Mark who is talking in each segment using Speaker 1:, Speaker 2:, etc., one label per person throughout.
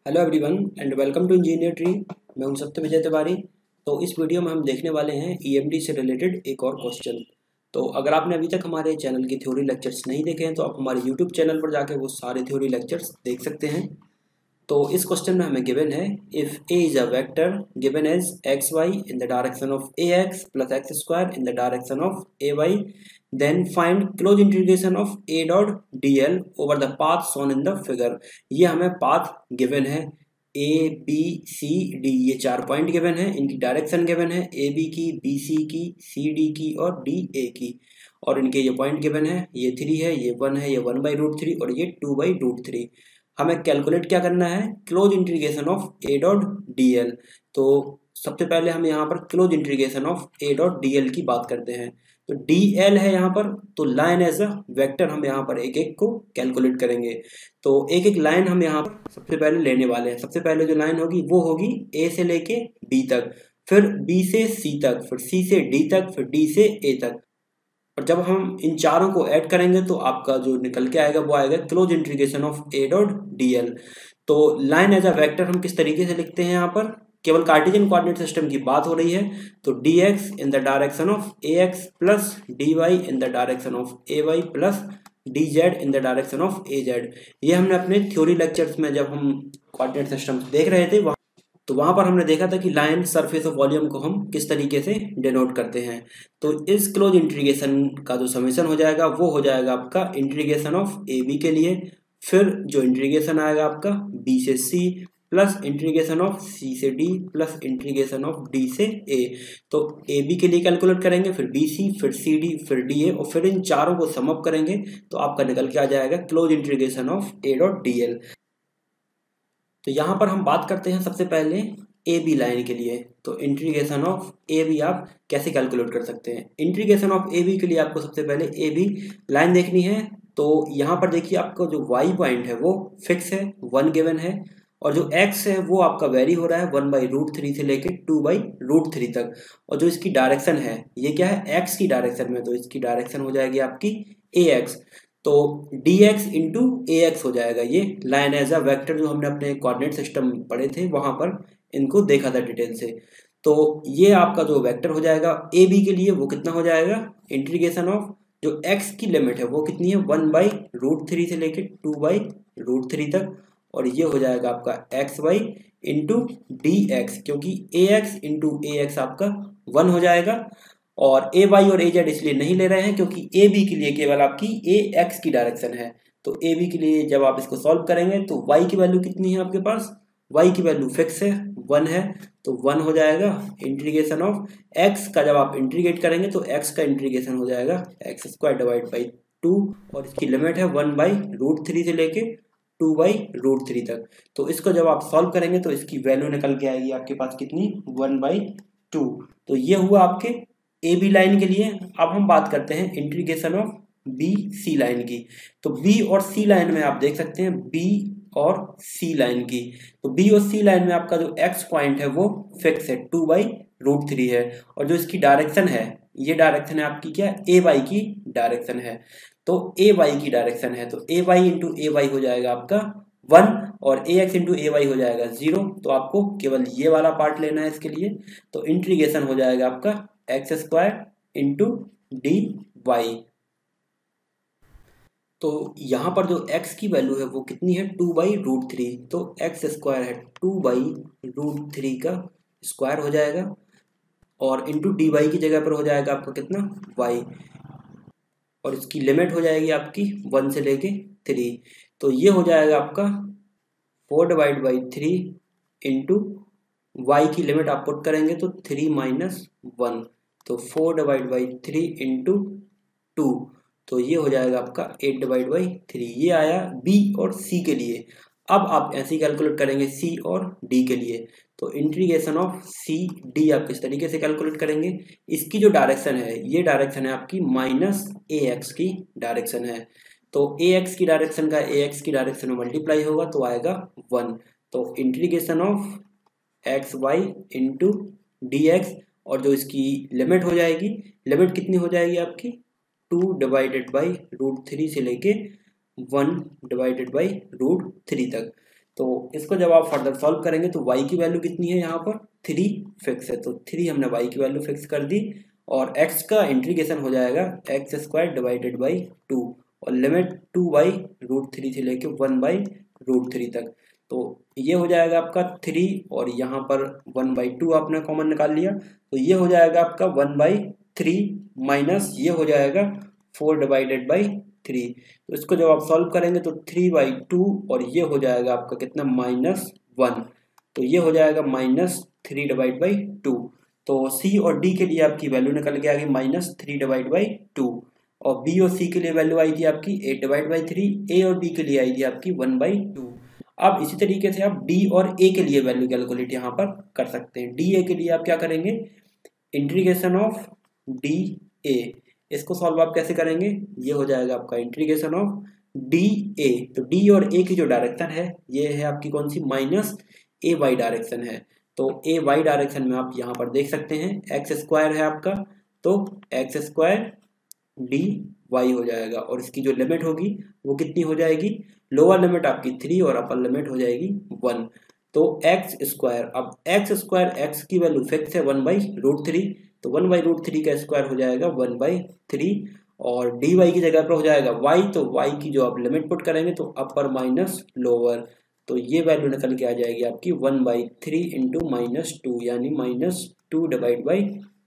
Speaker 1: Hello everyone and welcome to engineer tree. मैं हूं सत्य विजय तिवारी। तो इस वीडियो में हम देखने वाले हैं ईएमडी से रिलेटेड एक और क्वेश्चन। तो अगर आपने अभी तक हमारे चैनल की थ्योरी लेक्चर्स नहीं देखे हैं तो आप हमारे यूट्यूब चैनल पर जाके वो सारे थ्योरी लेक्चर्स देख सकते हैं। तो इस क्वेश्चन में हमें गिवन है if a is a vector given as x y in the direction of a x plus x square in the direction of a y, then find close integration of a dot d l over the path shown in the figure. ये हमें path given है A B C D, ये 4 point given है, इनकी direction given है A B की, B C की, C D की और डी ए की। और इनके ये पॉइंट गिवन है, ये 3 है, ये 1 है, ये 1/√3 और ये 2/√3। हमें कैलकुलेट क्या करना है, close integration of a dot d L. तो सबसे पहले हम यहाँ पर close integration of a dot d L की बात करते हैं। तो डी एल है यहाँ पर, तो लाइन एज अ वेक्टर हम यहाँ पर एक एक को कैलकुलेट करेंगे। तो एक एक लाइन हम यहाँ पर सबसे पहले लेने वाले हैं। सबसे पहले जो लाइन होगी वो होगी ए से लेके बी तक, फिर बी से सी तक, फिर सी से डी तक, फिर डी से ए तक। और जब हम इन चारों को ऐड करेंगे तो आपका जो निकल के आएगा वो आएगा close integration of a dot d L. तो लाइन एज अ वेक्टर हम किस तरीके से लिखते हैं, यहाँ पर केवल कार्टेशियन कोऑर्डिनेट सिस्टम की बात हो रही है। तो d x in the direction of a x plus d y in the direction of a y plus d z in the direction of a z. ये हमने अपने थ्योरी लेक्चर्स में जब हम कोऑर्डिनेट सिस्टम देख रहे थे तो वहां पर हमने देखा था कि लाइन सरफेस ऑफ वॉल्यूम को हम किस तरीके से डिनोट करते हैं। तो इस क्लोज इंटीग्रेशन का जो समेशन हो जाएगा वो हो जाएगा आपका इंटीग्रेशन ऑफ ए बी के लिए, फिर जो इंटीग्रेशन आएगा आपका बी से सी प्लस इंटीग्रेशन ऑफ सी से D plus integration of D से ए। तो ए बी के लिए कैलकुलेट करेंगे, फिर बी सी, फिर सी डी, फिर डी ए, और फिर इन चारों को सम अप करेंगे तो आपका निकल के आ जाएगा close integration of a dot d L. तो यहाँ पर हम बात करते हैं सबसे पहले ए बी लाइन के लिए। तो इंटीग्रेशन ऑफ ए बी आप कैसे कैलकुलेट कर सकते हैं। इंटीग्रेशन ऑफ ए बी के लिए आपको सबसे पहले ए बी लाइन देखनी है। तो यहाँ पर देखिए आपका जो वाई पॉइंट है वो फिक्स है, 1 गिवन है, और जो एक्स है वो आपका वेरी हो रहा है 1/√3 से लेके 2/√3 तक। और जो इसकी डायरेक्शन है ये क्या है, एक्स की डायरेक्शन में, तो इसकी डायरेक्शन हो जाएगी आपकी ए एक्स। तो d x into a x हो जाएगा ये लाइन एज अ वेक्टर, जो हमने अपने कोऑर्डिनेट सिस्टम पढ़े थे वहां पर इनको देखा था डिटेल से। तो ये आपका जो वेक्टर हो जाएगा ए बी के लिए वो कितना हो जाएगा, इंटीग्रेशन ऑफ जो एक्स की लिमिट है वो कितनी है 1/√3 से लेके 2/√3 तक, और ये हो जाएगा आपका x y into d x, क्योंकि a x into a x आपका 1 हो जाएगा। और ए वाई और ए जेड इसलिए नहीं ले रहे हैं क्योंकि ए बी के लिए केवल आपकी ए एक्स की डायरेक्शन है। तो ए बी के लिए जब आप इसको सॉल्व करेंगे तो वाई की वैल्यू कितनी है आपके पास, वाई की वैल्यू फिक्स है 1 है, तो 1 हो जाएगा। इंटीग्रेशन ऑफ एक्स का जब आप इंटीग्रेट करेंगे तो एक्स का इंटीग्रेशन हो जाएगा एक्स स्क्वायर डिवाइड बाई 2, और इसकी लिमिट है 1/√3 से लेके 2/√3 तक। तो इसको जब आप सॉल्व करेंगे तो इसकी वैल्यू निकल के आएगी आपके पास कितनी, 1/2। तो ये हुआ आपके ए बी लाइन के लिए। अब हम बात करते हैं integration of b c line की। तो बी और सी लाइन में आप देख सकते हैं बी और सी लाइन की। तो बी और सी लाइन में आपका जो एक्स पॉइंट है वो फिक्स है 2/√3 है, और जो इसकी डायरेक्शन है ये डायरेक्शन है आपकी क्या, ए वाई की डायरेक्शन है। तो ए वाई की डायरेक्शन है, तो ए वाई इंटू ए वाई हो जाएगा आपका 1, और ए एक्स इंटू ए वाई हो जाएगा 0। तो आपको केवल ये वाला पार्ट लेना है इसके लिए। तो इंटीग्रेशन हो जाएगा आपका x square into d y. तो यहाँ पर जो x की वैल्यू है वो कितनी है 2/√3, तो एक्स स्क्वायर है 2/√3 का स्क्वायर हो जाएगा, और इंटू डी वाई की जगह पर हो जाएगा आपका कितना y, और इसकी लिमिट हो जाएगी आपकी 1 से लेके 3। तो ये हो जाएगा आपका 4/3 इंटू वाई की लिमिट आप पुट करेंगे तो 3 - 1, तो 4/3 इंटू 2, तो ये हो जाएगा आपका 8/3। ये आया बी और सी के लिए। अब आप ऐसे ही कैलकुलेट करेंगे सी और डी के लिए। तो इंटीग्रेशन ऑफ सी डी आप किस तरीके से कैलकुलेट करेंगे, इसकी जो डायरेक्शन है ये डायरेक्शन है आपकी माइनस ए एक्स की डायरेक्शन है। तो ए एक्स की डायरेक्शन का ए एक्स की डायरेक्शन में मल्टीप्लाई होगा तो आएगा 1। तो integration of x y into d x, और जो इसकी लिमिट हो जाएगी, लिमिट कितनी हो जाएगी आपकी 2/√3 से लेके 1/√3 तक। तो इसको जब आप फर्दर सॉल्व करेंगे तो y की वैल्यू कितनी है, यहाँ पर 3 फिक्स है, तो 3 हमने y की वैल्यू फिक्स कर दी और x का इंटीग्रेशन हो जाएगा x² डिवाइडेड बाई 2 और लिमिट 2/√3 से लेके 1/√3 तक। तो ये हो जाएगा आपका 3 और यहाँ पर 1/2 आपने कॉमन निकाल लिया, तो ये हो जाएगा आपका 1/3 माइनस ये हो जाएगा 4 डिवाइडेड बाई 3। तो इसको जब आप सॉल्व करेंगे तो 3/2 और ये हो जाएगा आपका कितना -1, तो ये हो जाएगा -3 डिवाइड बाई 2। तो C और D के लिए आपकी वैल्यू निकल के आ गई -3 डिवाइड बाई 2 और B और C के लिए वैल्यू आई थी आपकी 8 डिवाइड बाई 3, A और B के लिए आई थी आपकी 1/2। अब इसी तरीके से आप D और A के लिए वैल्यू कैलकुलेट यहाँ पर कर सकते हैं। DA के लिए आप क्या करेंगे, इंटीग्रेशन ऑफ DA, इसको सॉल्व आप कैसे करेंगे, ये हो जाएगा आपका इंटीग्रेशन ऑफ DA। तो D और A की जो डायरेक्शन है ये है आपकी कौन सी, -AY डायरेक्शन है। तो AY डायरेक्शन में आप यहाँ पर देख सकते हैं x² है आपका, तो x² dy हो जाएगा और इसकी जो लिमिट होगी वो कितनी हो जाएगी, लोअर लिमिट आपकी 3 और अपर लिमिट हो जाएगी 1। तो x², अब x² x की वैल्यू फिक्स है 1/√3, तो 1/√3 का स्क्वायर हो जाएगा 1/3 और dy की जगह पर हो जाएगा y, तो y की जो आप लिमिट पुट करेंगे तो अपर माइनस लोअर, तो ये वैल्यू निकल के आ जाएगी आपकी 1/3 इंटू -2 यानी -2 डिवाइड बाई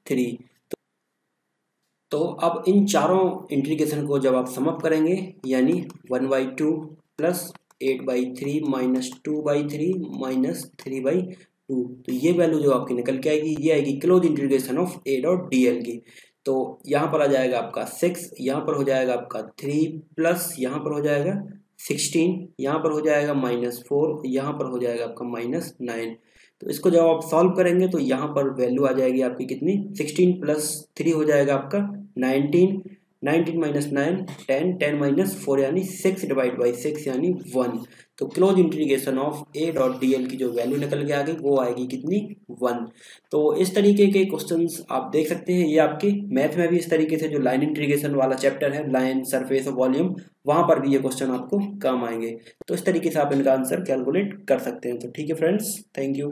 Speaker 1: 3। तो अब इन चारों इंटीग्रेशन को जब आप सम अप करेंगे यानी 1/2 प्लस 8/3 -2/3 -3/2, तो ये वैल्यू जो आपकी निकल के आएगी ये आएगी close integration of A dot DL की। तो यहाँ पर आ जाएगा आपका 6, यहाँ पर हो जाएगा आपका 3 प्लस यहाँ पर हो जाएगा 16, यहाँ पर हो जाएगा -4, यहाँ पर हो जाएगा आपका -9। तो इसको जब आप सॉल्व करेंगे तो यहाँ पर वैल्यू आ जाएगी आपकी कितनी, 16 प्लस 3 हो जाएगा आपका 19, 19 माइनस 9 10, 10 माइनस 4 यानी 6 डिवाइड बाई 6 यानी 1। तो close integration of A dot DL की जो वैल्यू निकल के आ गई वो आएगी कितनी, 1। तो इस तरीके के क्वेश्चंस आप देख सकते हैं, ये आपके मैथ में भी इस तरीके से जो लाइन इंटीग्रेशन वाला चैप्टर है, लाइन सरफेस और वॉल्यूम, वहां पर भी ये क्वेश्चन आपको काम आएंगे। तो इस तरीके से आप इनका आंसर कैलकुलेट कर सकते हैं। तो ठीक है फ्रेंड्स, थैंक यू।